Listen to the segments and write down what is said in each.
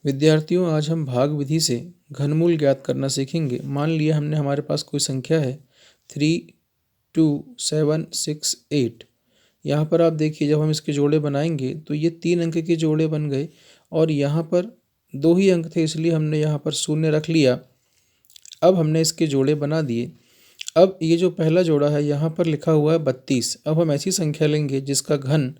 विद्यार्थियों, आज हम भाग विधि से घनमूल ज्ञात करना सीखेंगे। मान लिया हमने हमारे पास कोई संख्या है 32768। यहाँ पर आप देखिए, जब हम इसके जोड़े बनाएंगे तो ये 3 अंक के जोड़े बन गए और यहाँ पर 2 ही अंक थे, इसलिए हमने यहाँ पर शून्य रख लिया। अब हमने इसके जोड़े बना दिए। अब ये जो पहला जोड़ा है यहाँ पर लिखा हुआ है 32। अब हम ऐसी संख्या लेंगे जिसका घन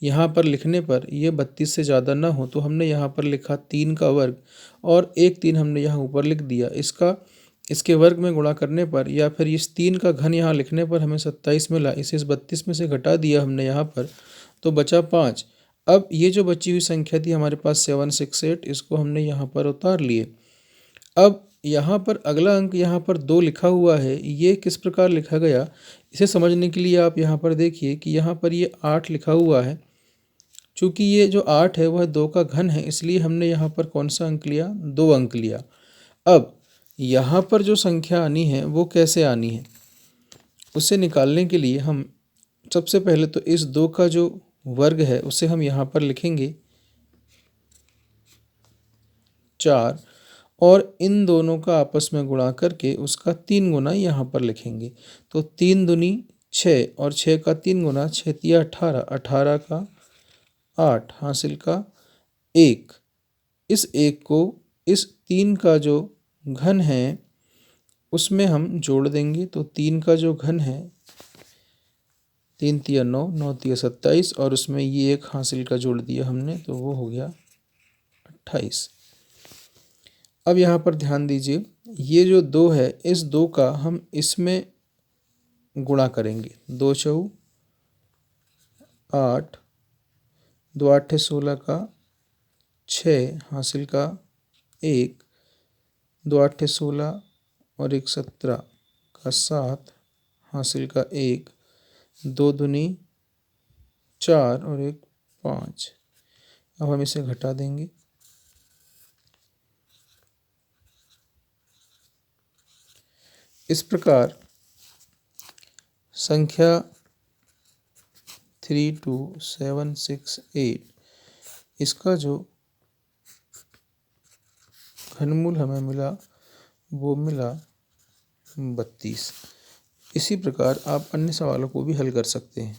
यहाँ पर लिखने पर ये 32 से ज़्यादा ना हो, तो हमने यहाँ पर लिखा 3 का वर्ग और एक 3 हमने यहाँ ऊपर लिख दिया। इसके वर्ग में गुणा करने पर या फिर इस 3 का घन यहाँ लिखने पर हमें 27 मिला। इसे इस 32 में से घटा दिया हमने यहाँ पर, तो बचा 5। अब ये जो बची हुई संख्या थी हमारे पास 768, इसको हमने यहाँ पर उतार लिए। अब यहाँ पर अगला अंक यहाँ पर 2 लिखा हुआ है, ये किस प्रकार लिखा गया इसे समझने के लिए आप यहाँ पर देखिए कि यहाँ पर ये 8 लिखा हुआ है। चूँकि ये जो 8 है वह 2 का घन है, इसलिए हमने यहाँ पर कौन सा अंक लिया, 2 अंक लिया। अब यहाँ पर जो संख्या आनी है वो कैसे आनी है, उसे निकालने के लिए हम सबसे पहले तो इस 2 का जो वर्ग है उसे हम यहाँ पर लिखेंगे 4 और इन दोनों का आपस में गुणा करके उसका 3 गुना यहाँ पर लिखेंगे। तो 3 दूनी 6 और 6 का 3 गुना, 6 तिया 18, 18 का 8 हासिल का 1। इस 1 को इस 3 का जो घन है उसमें हम जोड़ देंगे। तो 3 का जो घन है 3 तिया 9, 9 तिया 27 और उसमें ये 1 हासिल का जोड़ दिया हमने, तो वो हो गया 28। अब यहाँ पर ध्यान दीजिए, ये जो 2 है इस 2 का हम इसमें गुणा करेंगे। 2 चौ 8, 2 आठे 16 का 6 हासिल का 1, 2 आठे 16 और 1 17 का 7 हासिल का 1, 2 दूनी 4 और 1 5। अब हम इसे घटा देंगे। इस प्रकार संख्या 32768 इसका जो घनमूल हमें मिला वो मिला 32। इसी प्रकार आप अन्य सवालों को भी हल कर सकते हैं।